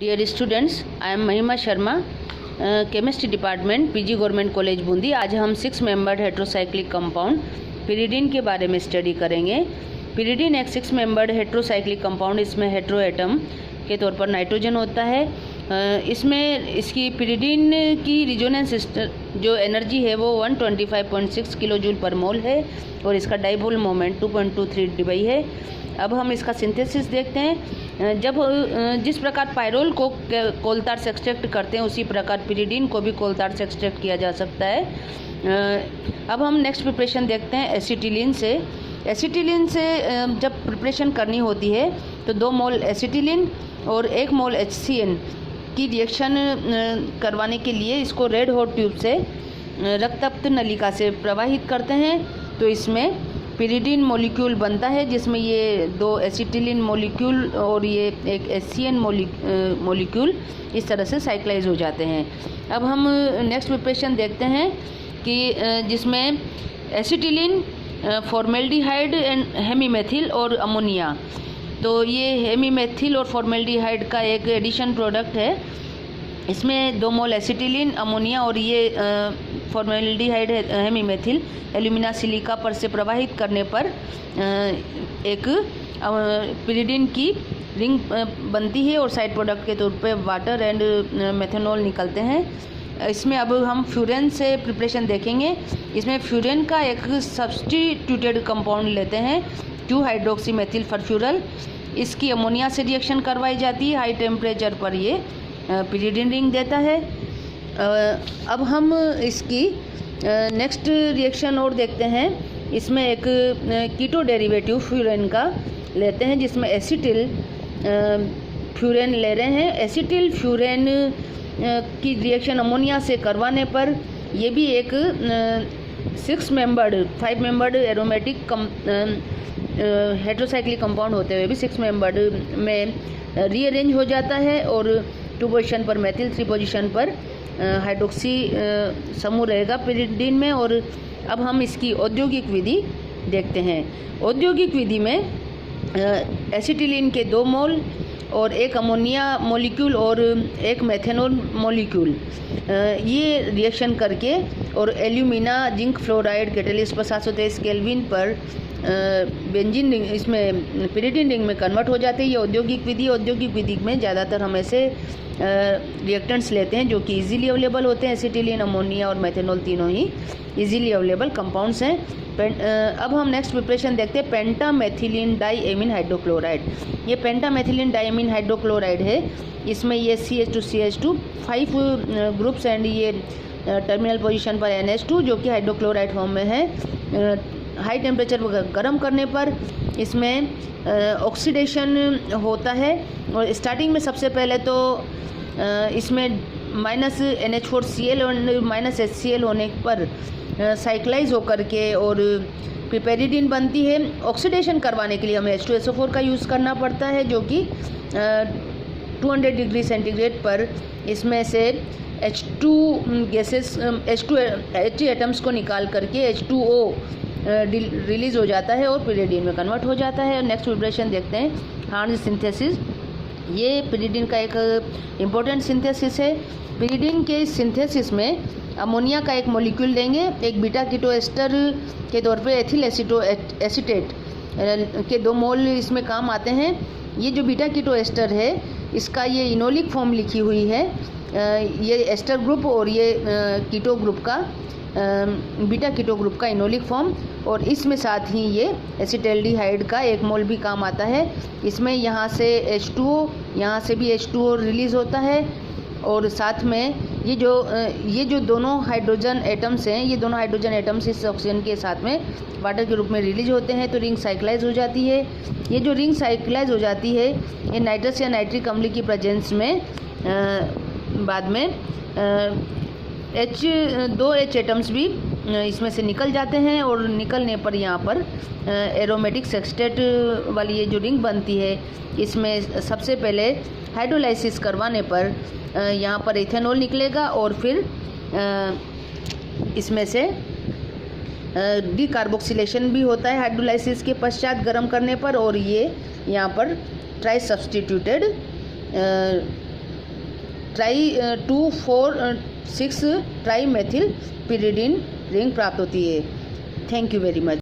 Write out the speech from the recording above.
Dear students, I am महिमा Sharma, chemistry department, PG government college Bundi. आज हम 6 मेंबर्ड हेट्रोसाइक्लिक कंपाउंड पिरिडीन के बारे में स्टडी करेंगे। पिरिडीन एक 6 मेंबर्ड हेट्रोसाइक्लिक कंपाउंड, इसमें हेट्रो एटम के तौर पर नाइट्रोजन होता है। इसमें इसकी पिरिडीन की रिजोनेंस जो एनर्जी है वो 125.6 किलो जूल पर मोल है और इसका डाइपोल मोमेंट 2.23 dB है। अब हम इसका सिंथेसिस देखते हैं। जब जिस प्रकार पायरोल को कोलतार से एक्सट्रैक्ट करते हैं उसी प्रकार पिरिडीन को भी कोलतार से एक्सट्रैक्ट किया जा सकता है। अब हम नेक्स्ट प्रिपरेशन देखते हैं एसिटिलीन से। एसिटिलीन से जब प्रिपरेशन करनी होती है तो 2 मोल एसिटिलीन और 1 मोल HCN की रिएक्शन करवाने के लिए इसको रेड हॉट ट्यूब से रक्तप्त नलिका से प्रवाहित करते हैं तो इसमें पिरिडीन मॉलिक्यूल बनता है, जिसमें ये 2 एसिटिलीन मॉलिक्यूल और ये एक HCN मॉलिक्यूल इस तरह से साइक्लाइज हो जाते हैं। अब हम नेक्स्ट प्रिपरेशन देखते हैं कि जिसमें एसिटिलीन, फॉर्मेल्डिहाइड एंड हेमीमेथिल और अमोनिया, तो ये हेमीमेथिल और फॉर्मेल्डिहाइड का एक एडिशन प्रोडक्ट है। इसमें 2 मोल एसिटिलीन, अमोनिया और ये फॉर्मेल्डिहाइड हेमीमेथिल एल्यूमिना सिलिका पर से प्रवाहित करने पर एक पिरिडीन की रिंग बनती है और साइड प्रोडक्ट के तौर पे वाटर एंड मेथनॉल निकलते हैं। इसमें अब हम फ्यूरेन से प्रिपरेशन देखेंगे। इसमें फ्यूरेन का एक सब्स्टिट्यूटेड कंपाउंड लेते हैं 2 हाइड्रोक्सी मेथिल फरफ्यूरल। इसकी अमोनिया से रिएक्शन करवाई जाती है। हाई टेम्परेचर पर ये पिरिडीन रिंग देता है। अब हम इसकी नेक्स्ट रिएक्शन और देखते हैं। इसमें एक कीटो डेरिवेटिव फ्यूरेन का लेते हैं जिसमें एसिटिल फ्यूरेन ले रहे हैं। एसिटिल फ्यूरेन की रिएक्शन अमोनिया से करवाने पर ये भी एक 5 मेंबर्ड एरोमेटिक हेट्रोसाइक्लिक कंपाउंड होते हुए भी 6 मेंबर्ड में रीअरेंज हो जाता है और 2 पोजीशन पर मेथिल, 3 पोजीशन पर हाइड्रोक्सी समूह रहेगा पिरिडीन में। और अब हम इसकी औद्योगिक विधि देखते हैं। औद्योगिक विधि में एसिटिलीन के 2 मोल और 1 अमोनिया मॉलिक्यूल और 1 मेथेनॉल मॉलिक्यूल ये रिएक्शन करके और एल्यूमिना जिंक फ्लोराइड कैटेलिस्ट पर 723 केल्विन पर बेंजीन रिंग, इसमें पिरिडीन रिंग में कन्वर्ट हो जाते हैं। ये औद्योगिक विधि में ज़्यादातर हम ऐसे रिएक्टेंट्स लेते हैं जो कि इजीली अवेलेबल होते हैं। एसिटिलीन, अमोनिया और मेथेनॉल तीनों ही इजीली अवेलेबल कंपाउंड्स हैं। अब हम नेक्स्ट प्रिपरेशन देखते हैं पेंटामेथिलीन डाईएमीन हाइड्रोक्लोराइड। ये पेंटामेथिलीन डाईएमीन हाइड्रोक्लोराइड है। इसमें ये CH2CH2 5 ग्रुप्स एंड ये टर्मिनल पोजीशन पर NH2 जो कि हाइड्रोक्लोराइड फॉर्म में है। हाई टेम्परेचर पर गर्म करने पर इसमें ऑक्सीडेशन होता है और स्टार्टिंग में सबसे पहले तो इसमें -NH4Cl और -HCl होने पर साइक्लाइज होकर के और पिपेरिडीन बनती है। ऑक्सीडेशन करवाने के लिए हमें H2SO4 का यूज़ करना पड़ता है जो कि 200 डिग्री सेंटीग्रेड पर इसमें से H2 गैसेस H एटम्स को निकाल करके H2O रिलीज़ हो जाता है और पिरिडीन में कन्वर्ट हो जाता है। नेक्स्ट प्रिपरेशन देखते हैं हार्ज सिंथेसिस। ये पिरिडीन का एक इम्पोर्टेंट सिंथेसिस है। पिरिडीन के इस सिंथेसिस में अमोनिया का एक मॉलिक्यूल लेंगे, एक बीटा कीटो एस्टर के तौर पे एथिल एसीटेट के 2 मोल इसमें काम आते हैं। ये जो बीटा कीटो एस्टर है इसका ये इनोलिक फॉर्म लिखी हुई है। ये एस्टर ग्रुप और ये कीटो ग्रुप का बीटा कीटो ग्रुप का इनोलिक फॉर्म, और इसमें साथ ही ये एसिटल्डिहाइड का 1 मोल भी काम आता है। इसमें यहाँ से H2O, यहाँ से भी H2O रिलीज़ होता है और साथ में ये जो दोनों हाइड्रोजन एटम्स हैं, ये दोनों हाइड्रोजन एटम्स इस ऑक्सीजन के साथ में वाटर के रूप में रिलीज होते हैं तो रिंग साइक्लाइज हो जाती है। ये जो रिंग साइक्लाइज हो जाती है ये नाइट्रस या नाइट्रिक अम्ल की प्रेजेंस में बाद में 2 H एटम्स भी इसमें से निकल जाते हैं और निकलने पर यहाँ पर एरोमेटिक सेक्सटेट वाली ये जो रिंग बनती है इसमें सबसे पहले हाइड्रोलाइसिस करवाने पर यहाँ पर इथेनॉल निकलेगा और फिर इसमें से डीकार्बोक्सिलेशन भी होता है हाइड्रोलाइसिस के पश्चात गर्म करने पर, और ये यहाँ पर try substituted 2,4,6 try methyl pyridine ring प्राप्त होती है। Thank you very much.